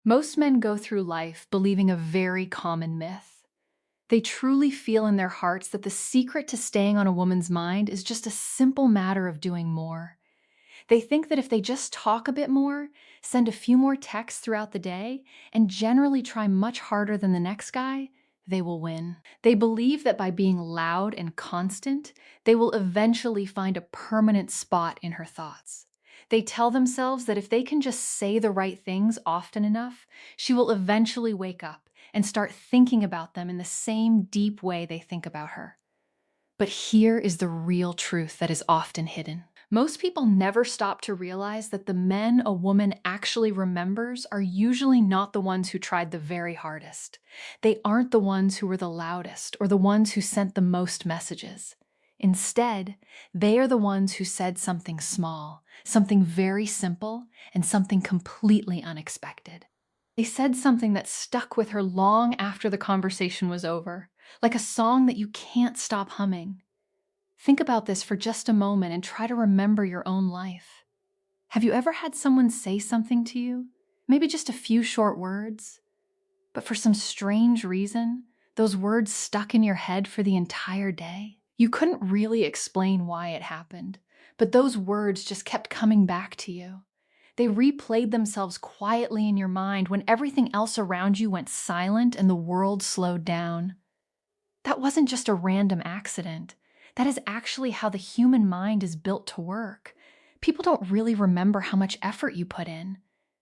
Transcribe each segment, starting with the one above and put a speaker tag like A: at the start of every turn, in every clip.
A: Most men go through life believing a very common myth. They truly feel in their hearts that the secret to staying on a woman's mind is just a simple matter of doing more. They think that if they just talk a bit more, send a few more texts throughout the day, and generally try much harder than the next guy, they will win. They believe that by being loud and constant, they will eventually find a permanent spot in her thoughts. They tell themselves that if they can just say the right things often enough, she will eventually wake up and start thinking about them in the same deep way they think about her. But here is the real truth that is often hidden. Most people never stop to realize that the men a woman actually remembers are usually not the ones who tried the very hardest. They aren't the ones who were the loudest or the ones who sent the most messages. Instead, they are the ones who said something small, something very simple, and something completely unexpected. They said something that stuck with her long after the conversation was over, like a song that you can't stop humming. Think about this for just a moment and try to remember your own life. Have you ever had someone say something to you? Maybe just a few short words? But for some strange reason, those words stuck in your head for the entire day? You couldn't really explain why it happened, but those words just kept coming back to you. They replayed themselves quietly in your mind when everything else around you went silent and the world slowed down. That wasn't just a random accident. That is actually how the human mind is built to work. People don't really remember how much effort you put in.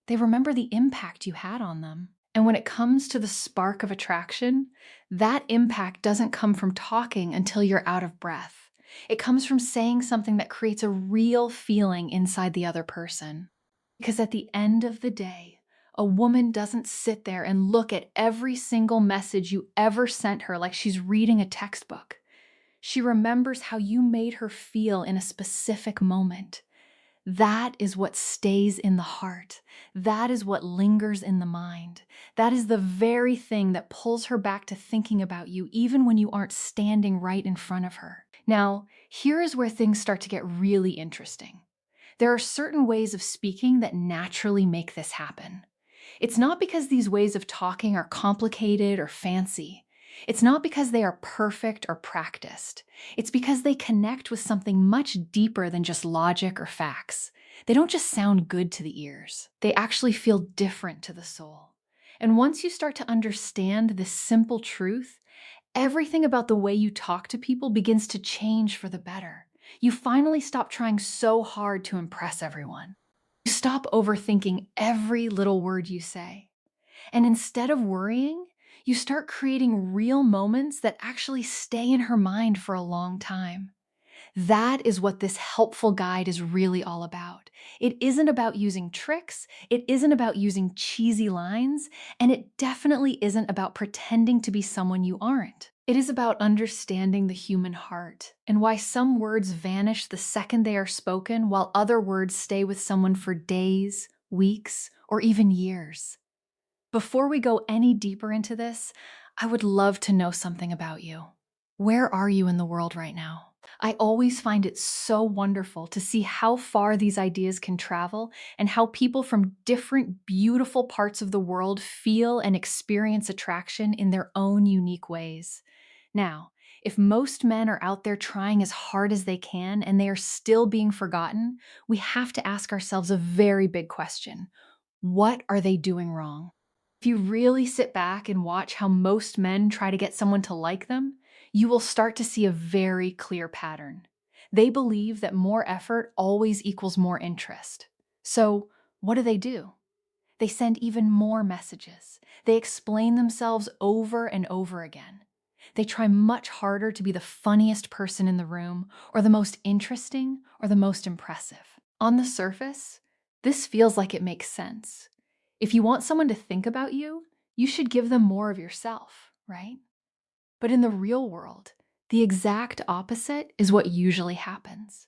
A: They remember the impact you had on them. And when it comes to the spark of attraction, that impact doesn't come from talking until you're out of breath. It comes from saying something that creates a real feeling inside the other person. Because at the end of the day, a woman doesn't sit there and look at every single message you ever sent her like she's reading a textbook. She remembers how you made her feel in a specific moment. That is what stays in the heart. That is what lingers in the mind. That is the very thing that pulls her back to thinking about you even when you aren't standing right in front of her. Now, here is where things start to get really interesting. There are certain ways of speaking that naturally make this happen. It's not because these ways of talking are complicated or fancy. It's not because they are perfect or practiced. It's because they connect with something much deeper than just logic or facts. They don't just sound good to the ears. They actually feel different to the soul. And once you start to understand this simple truth, everything about the way you talk to people begins to change for the better. You finally stop trying so hard to impress everyone. You stop overthinking every little word you say. And instead of worrying, you start creating real moments that actually stay in her mind for a long time. That is what this helpful guide is really all about. It isn't about using tricks, it isn't about using cheesy lines, and it definitely isn't about pretending to be someone you aren't. It is about understanding the human heart and why some words vanish the second they are spoken while other words stay with someone for days, weeks, or even years. Before we go any deeper into this, I would love to know something about you. Where are you in the world right now? I always find it so wonderful to see how far these ideas can travel and how people from different beautiful parts of the world feel and experience attraction in their own unique ways. Now, if most men are out there trying as hard as they can and they are still being forgotten, we have to ask ourselves a very big question. What are they doing wrong? If you really sit back and watch how most men try to get someone to like them, you will start to see a very clear pattern. They believe that more effort always equals more interest. So, what do? They send even more messages. They explain themselves over and over again. They try much harder to be the funniest person in the room, or the most interesting, or the most impressive. On the surface, this feels like it makes sense. If you want someone to think about you, you should give them more of yourself, right? But in the real world, the exact opposite is what usually happens.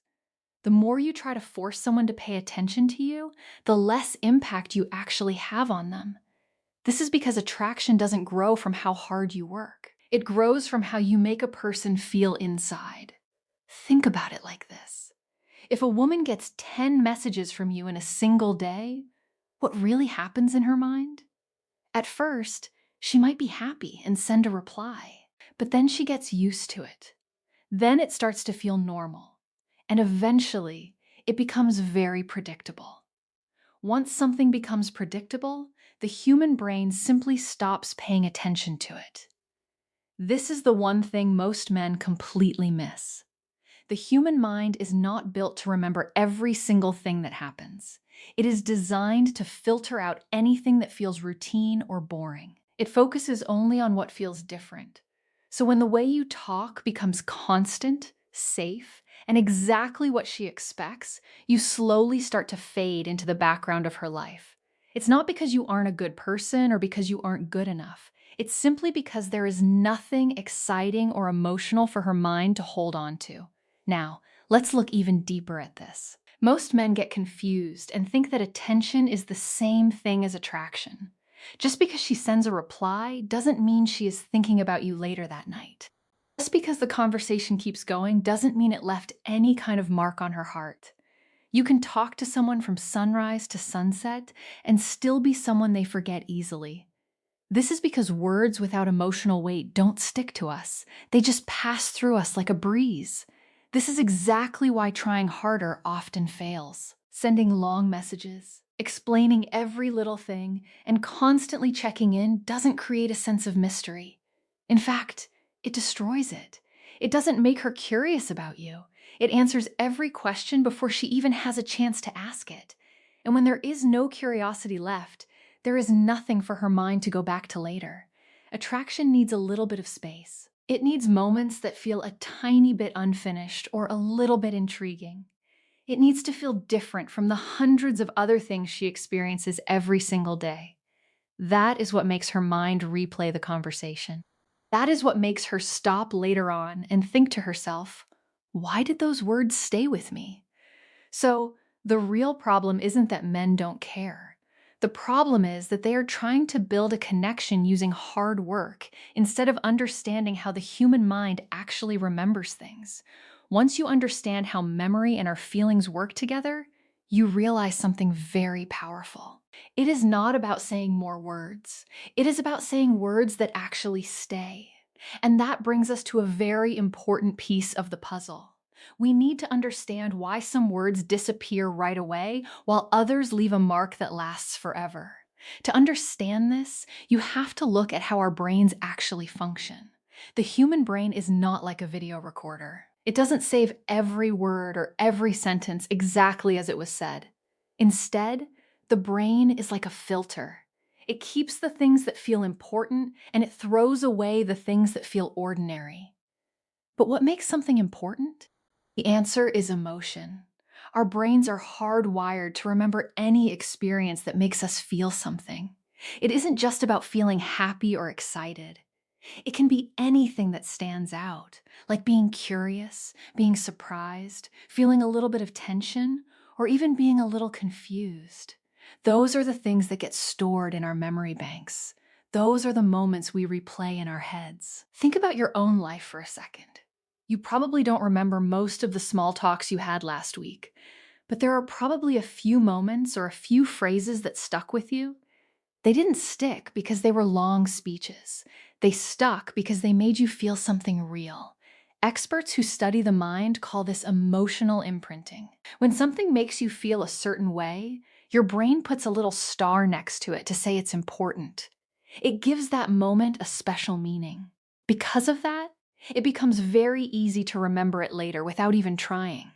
A: The more you try to force someone to pay attention to you, the less impact you actually have on them. This is because attraction doesn't grow from how hard you work. It grows from how you make a person feel inside. Think about it like this. If a woman gets 10 messages from you in a single day, what really happens in her mind? At first, she might be happy and send a reply, but then she gets used to it. Then it starts to feel normal, and eventually it becomes very predictable. Once something becomes predictable, the human brain simply stops paying attention to it. This is the one thing most men completely miss. The human mind is not built to remember every single thing that happens. It is designed to filter out anything that feels routine or boring. It focuses only on what feels different. So when the way you talk becomes constant, safe, and exactly what she expects, you slowly start to fade into the background of her life. It's not because you aren't a good person or because you aren't good enough. It's simply because there is nothing exciting or emotional for her mind to hold on to. Now, let's look even deeper at this. Most men get confused and think that attention is the same thing as attraction. Just because she sends a reply doesn't mean she is thinking about you later that night. Just because the conversation keeps going doesn't mean it left any kind of mark on her heart. You can talk to someone from sunrise to sunset and still be someone they forget easily. This is because words without emotional weight don't stick to us. They just pass through us like a breeze. This is exactly why trying harder often fails. Sending long messages, explaining every little thing, and constantly checking in doesn't create a sense of mystery. In fact, it destroys it. It doesn't make her curious about you. It answers every question before she even has a chance to ask it. And when there is no curiosity left, there is nothing for her mind to go back to later. Attraction needs a little bit of space. It needs moments that feel a tiny bit unfinished or a little bit intriguing. It needs to feel different from the hundreds of other things she experiences every single day. That is what makes her mind replay the conversation. That is what makes her stop later on and think to herself, why did those words stay with me? So, the real problem isn't that men don't care. The problem is that they are trying to build a connection using hard work instead of understanding how the human mind actually remembers things. Once you understand how memory and our feelings work together, you realize something very powerful. It is not about saying more words. It is about saying words that actually stay. And that brings us to a very important piece of the puzzle. We need to understand why some words disappear right away while others leave a mark that lasts forever. To understand this, you have to look at how our brains actually function. The human brain is not like a video recorder. It doesn't save every word or every sentence exactly as it was said. Instead, the brain is like a filter. It keeps the things that feel important and it throws away the things that feel ordinary. But what makes something important? The answer is emotion. Our brains are hardwired to remember any experience that makes us feel something. It isn't just about feeling happy or excited. It can be anything that stands out, like being curious, being surprised, feeling a little bit of tension, or even being a little confused. Those are the things that get stored in our memory banks. Those are the moments we replay in our heads. Think about your own life for a second. You probably don't remember most of the small talks you had last week, but there are probably a few moments or a few phrases that stuck with you. They didn't stick because they were long speeches. They stuck because they made you feel something real. Experts who study the mind call this emotional imprinting. When something makes you feel a certain way, your brain puts a little star next to it to say it's important. It gives that moment a special meaning. Because of that, it becomes very easy to remember it later without even trying.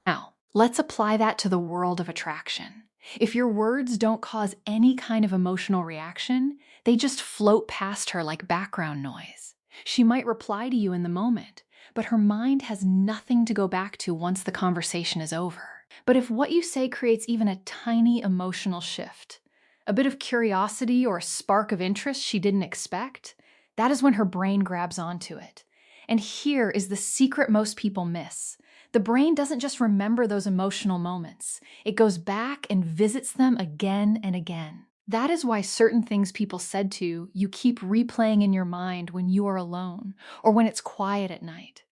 A: Now, let's apply that to the world of attraction. If your words don't cause any kind of emotional reaction, they just float past her like background noise. She might reply to you in the moment, but her mind has nothing to go back to once the conversation is over. But if what you say creates even a tiny emotional shift, a bit of curiosity or a spark of interest she didn't expect, that is when her brain grabs onto it. And here is the secret most people miss. The brain doesn't just remember those emotional moments. It goes back and visits them again and again. That is why certain things people said to you, you keep replaying in your mind when you are alone or when it's quiet at night.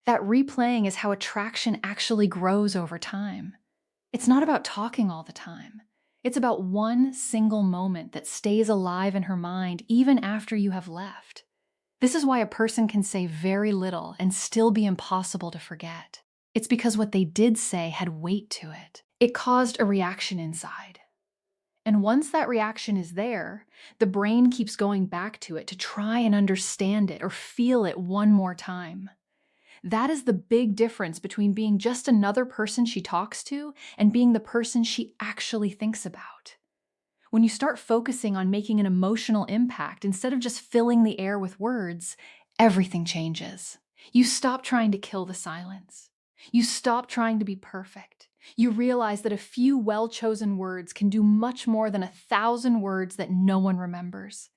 A: That replaying is how attraction actually grows over time. It's not about talking all the time. It's about one single moment that stays alive in her mind even after you have left. This is why a person can say very little and still be impossible to forget. It's because what they did say had weight to it. It caused a reaction inside. And once that reaction is there, the brain keeps going back to it to try and understand it or feel it one more time. That is the big difference between being just another person she talks to and being the person she actually thinks about. When you start focusing on making an emotional impact instead of just filling the air with words, everything changes. You stop trying to kill the silence. You stop trying to be perfect. You realize that a few well-chosen words can do much more than 1,000 words that no one remembers.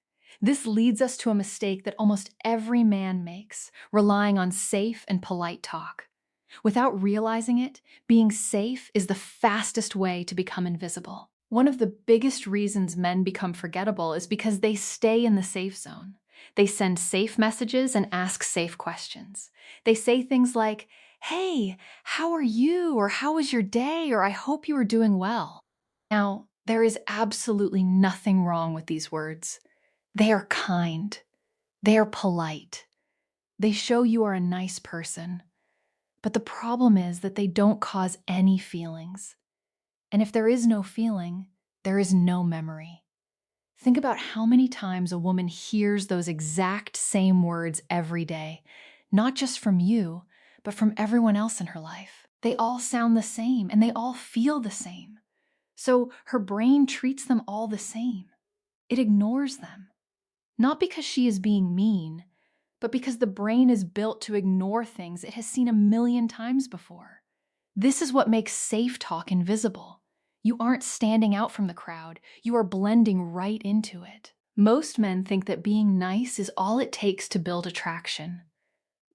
A: This leads us to a mistake that almost every man makes, relying on safe and polite talk. Without realizing it, being safe is the fastest way to become invisible. One of the biggest reasons men become forgettable is because they stay in the safe zone. They send safe messages and ask safe questions. They say things like, "Hey, how are you?" or "How was your day?" or "I hope you are doing well." Now, there is absolutely nothing wrong with these words. They are kind. They are polite. They show you are a nice person. But the problem is that they don't cause any feelings. And if there is no feeling, there is no memory. Think about how many times a woman hears those exact same words every day, not just from you, but from everyone else in her life. They all sound the same and they all feel the same. So her brain treats them all the same. It ignores them. Not because she is being mean, but because the brain is built to ignore things it has seen a million times before. This is what makes safe talk invisible. You aren't standing out from the crowd, you are blending right into it. Most men think that being nice is all it takes to build attraction.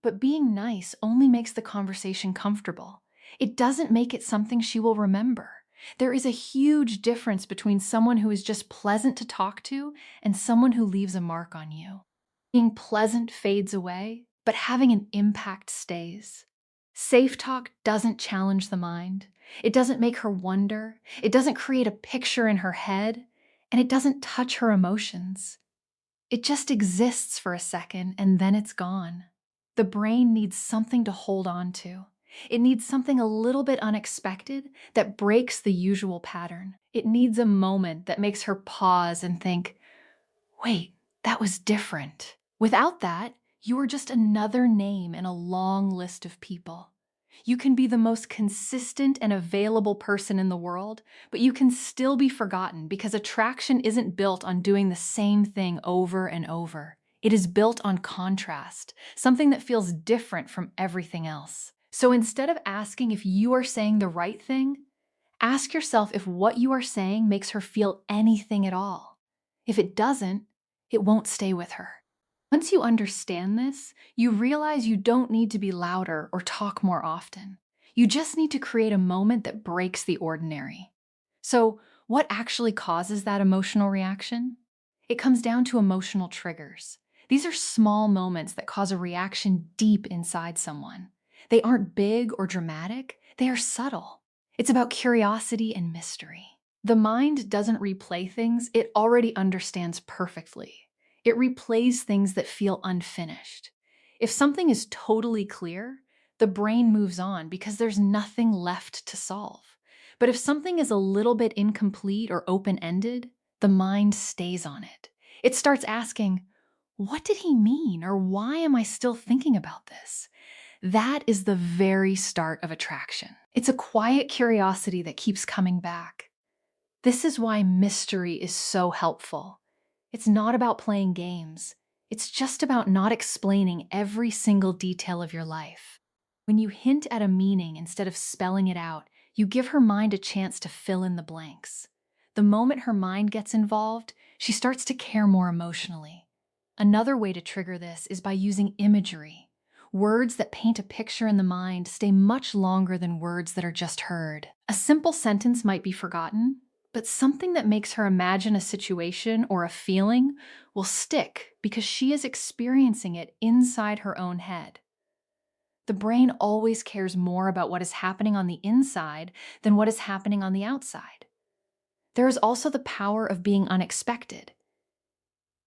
A: But being nice only makes the conversation comfortable. It doesn't make it something she will remember. There is a huge difference between someone who is just pleasant to talk to and someone who leaves a mark on you. Being pleasant fades away, but having an impact stays. Safe talk doesn't challenge the mind. It doesn't make her wonder. It doesn't create a picture in her head. And it doesn't touch her emotions. It just exists for a second and then it's gone. The brain needs something to hold on to. It needs something a little bit unexpected that breaks the usual pattern. It needs a moment that makes her pause and think, "Wait, that was different." Without that, you are just another name in a long list of people. You can be the most consistent and available person in the world, but you can still be forgotten because attraction isn't built on doing the same thing over and over. It is built on contrast, something that feels different from everything else. So instead of asking if you are saying the right thing, ask yourself if what you are saying makes her feel anything at all. If it doesn't, it won't stay with her. Once you understand this, you realize you don't need to be louder or talk more often. You just need to create a moment that breaks the ordinary. So, what actually causes that emotional reaction? It comes down to emotional triggers. These are small moments that cause a reaction deep inside someone. They aren't big or dramatic, they are subtle. It's about curiosity and mystery. The mind doesn't replay things it already understands perfectly. It replays things that feel unfinished. If something is totally clear, the brain moves on because there's nothing left to solve. But if something is a little bit incomplete or open-ended, the mind stays on it. It starts asking, "What did he mean?" or "Why am I still thinking about this?" That is the very start of attraction. It's a quiet curiosity that keeps coming back. This is why mystery is so helpful. It's not about playing games. It's just about not explaining every single detail of your life. When you hint at a meaning instead of spelling it out, you give her mind a chance to fill in the blanks. The moment her mind gets involved, she starts to care more emotionally. Another way to trigger this is by using imagery. Words that paint a picture in the mind stay much longer than words that are just heard. A simple sentence might be forgotten, but something that makes her imagine a situation or a feeling will stick because she is experiencing it inside her own head. The brain always cares more about what is happening on the inside than what is happening on the outside. There is also the power of being unexpected.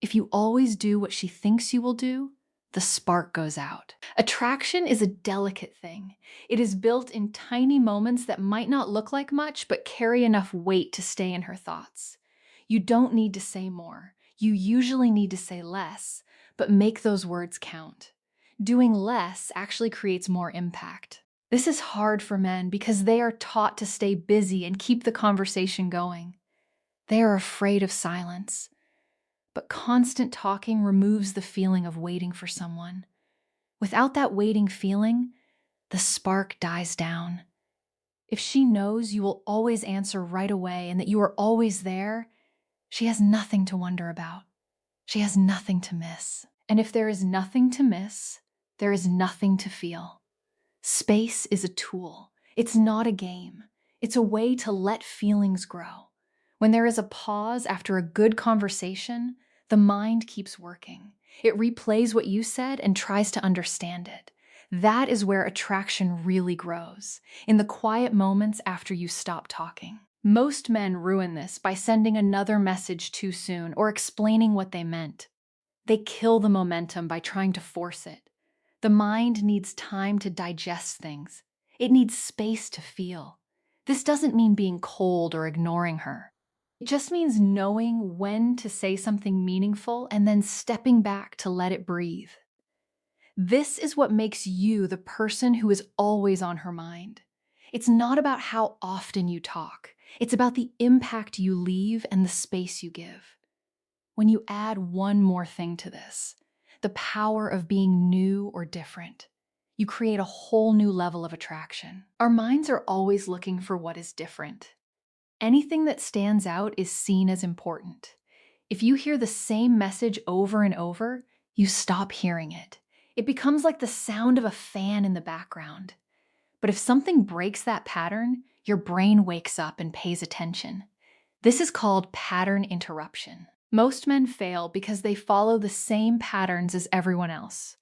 A: If you always do what she thinks you will do, the spark goes out. Attraction is a delicate thing. It is built in tiny moments that might not look like much, but carry enough weight to stay in her thoughts. You don't need to say more. You usually need to say less, but make those words count. Doing less actually creates more impact. This is hard for men because they are taught to stay busy and keep the conversation going. They are afraid of silence. But constant talking removes the feeling of waiting for someone. Without that waiting feeling, the spark dies down. If she knows you will always answer right away and that you are always there, she has nothing to wonder about. She has nothing to miss. And if there is nothing to miss, there is nothing to feel. Space is a tool. It's not a game. It's a way to let feelings grow. When there is a pause after a good conversation, the mind keeps working. It replays what you said and tries to understand it. That is where attraction really grows, in the quiet moments after you stop talking. Most men ruin this by sending another message too soon or explaining what they meant. They kill the momentum by trying to force it. The mind needs time to digest things. It needs space to feel. This doesn't mean being cold or ignoring her. It just means knowing when to say something meaningful and then stepping back to let it breathe. This is what makes you the person who is always on her mind. It's not about how often you talk. It's about the impact you leave and the space you give. When you add one more thing to this, the power of being new or different, you create a whole new level of attraction. Our minds are always looking for what is different. Anything that stands out is seen as important. If you hear the same message over and over, you stop hearing it. It becomes like the sound of a fan in the background. But if something breaks that pattern, your brain wakes up and pays attention. This is called pattern interruption. Most men fail because they follow the same patterns as everyone else.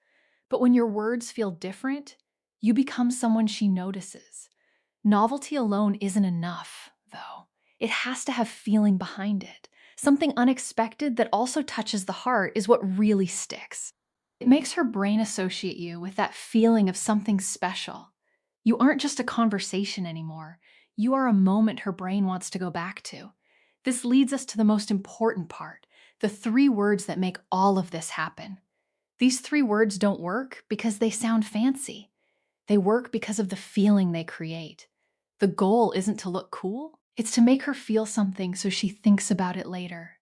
A: But when your words feel different, you become someone she notices. Novelty alone isn't enough, though. It has to have feeling behind it. Something unexpected that also touches the heart is what really sticks. It makes her brain associate you with that feeling of something special. You aren't just a conversation anymore. You are a moment her brain wants to go back to. This leads us to the most important part, the 3 words that make all of this happen. These 3 words don't work because they sound fancy. They work because of the feeling they create. The goal isn't to look cool, it's to make her feel something so she thinks about it later.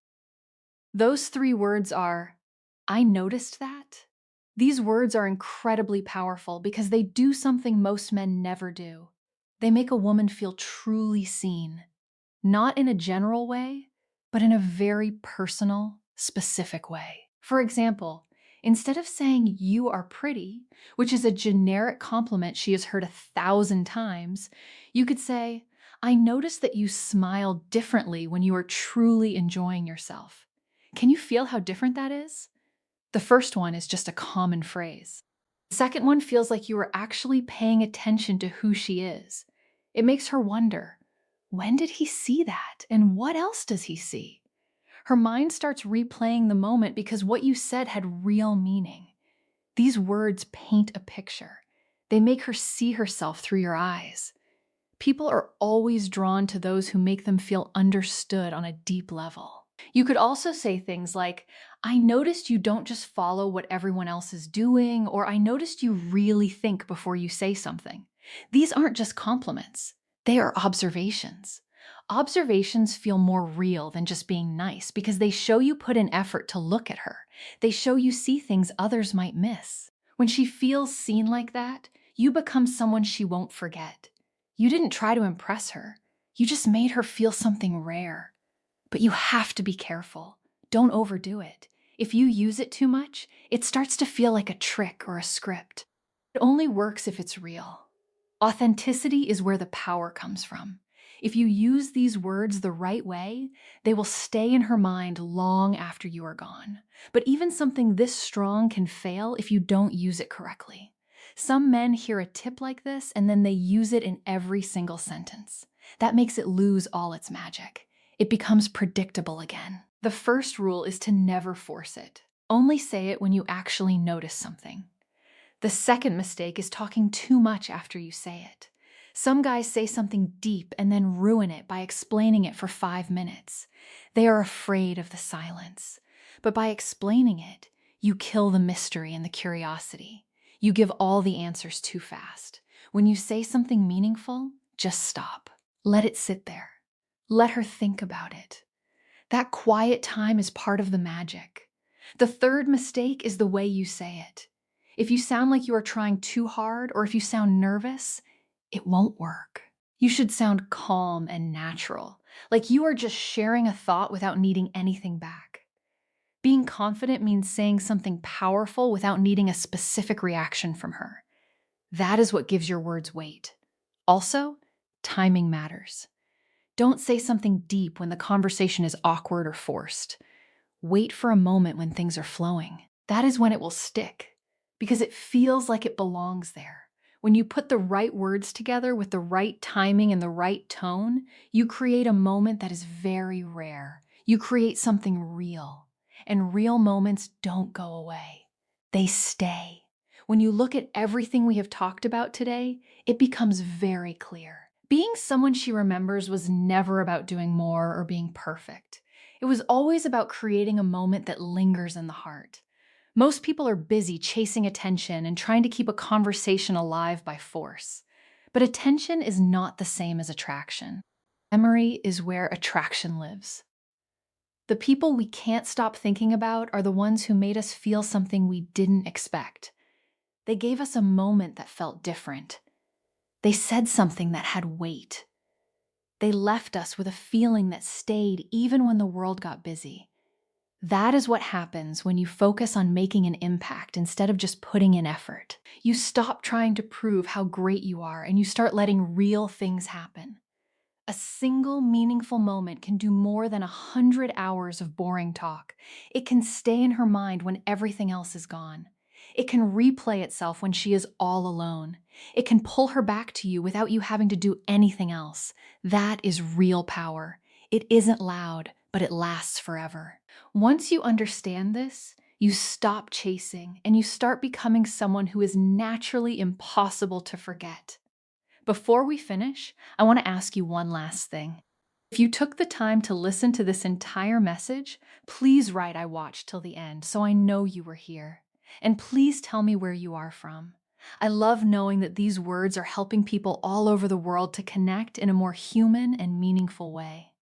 A: Those 3 words are, I noticed that. These words are incredibly powerful because they do something most men never do. They make a woman feel truly seen. Not in a general way, but in a very personal, specific way. For example, instead of saying you are pretty, which is a generic compliment she has heard 1,000 times, you could say, I noticed that you smile differently when you are truly enjoying yourself. Can you feel how different that is? The first one is just a common phrase. The second one feels like you are actually paying attention to who she is. It makes her wonder, when did he see that? And what else does he see? Her mind starts replaying the moment because what you said had real meaning. These words paint a picture. They make her see herself through your eyes. People are always drawn to those who make them feel understood on a deep level. You could also say things like, I noticed you don't just follow what everyone else is doing, or I noticed you really think before you say something. These aren't just compliments. They are observations. Observations feel more real than just being nice because they show you put in effort to look at her. They show you see things others might miss. When she feels seen like that, you become someone she won't forget. You didn't try to impress her. You just made her feel something rare. But you have to be careful. Don't overdo it. If you use it too much, it starts to feel like a trick or a script. It only works if it's real. Authenticity is where the power comes from. If you use these words the right way, they will stay in her mind long after you are gone. But even something this strong can fail if you don't use it correctly. Some men hear a tip like this and then they use it in every single sentence. That makes it lose all its magic. it becomes predictable again. The first rule is to never force it. Only say it when you actually notice something. The second mistake is talking too much after you say it. Some guys say something deep and then ruin it by explaining it for 5 minutes. They are afraid of the silence. But by explaining it, you kill the mystery and the curiosity. You give all the answers too fast. When you say something meaningful, just stop. Let it sit there. Let her think about it. That quiet time is part of the magic. The third mistake is the way you say it. If you sound like you are trying too hard, or if you sound nervous, it won't work. You should sound calm and natural, like you are just sharing a thought without needing anything back. Being confident means saying something powerful without needing a specific reaction from her. That is what gives your words weight. Also, timing matters. Don't say something deep when the conversation is awkward or forced. Wait for a moment when things are flowing. That is when it will stick, because it feels like it belongs there. When you put the right words together with the right timing and the right tone, you create a moment that is very rare. You create something real. And real moments don't go away. They stay. When you look at everything we have talked about today, it becomes very clear. Being someone she remembers was never about doing more or being perfect. It was always about creating a moment that lingers in the heart. Most people are busy chasing attention and trying to keep a conversation alive by force. But attention is not the same as attraction. Memory is where attraction lives. The people we can't stop thinking about are the ones who made us feel something we didn't expect. They gave us a moment that felt different. They said something that had weight. They left us with a feeling that stayed even when the world got busy. That is what happens when you focus on making an impact instead of just putting in effort. You stop trying to prove how great you are and you start letting real things happen. A single meaningful moment can do more than 100 hours of boring talk. It can stay in her mind when everything else is gone. It can replay itself when she is all alone. It can pull her back to you without you having to do anything else. That is real power. It isn't loud, but it lasts forever. Once you understand this, you stop chasing and you start becoming someone who is naturally impossible to forget. Before we finish, I want to ask you one last thing. If you took the time to listen to this entire message, please write "I watched" till the end so I know you were here. And please tell me where you are from. I love knowing that these words are helping people all over the world to connect in a more human and meaningful way.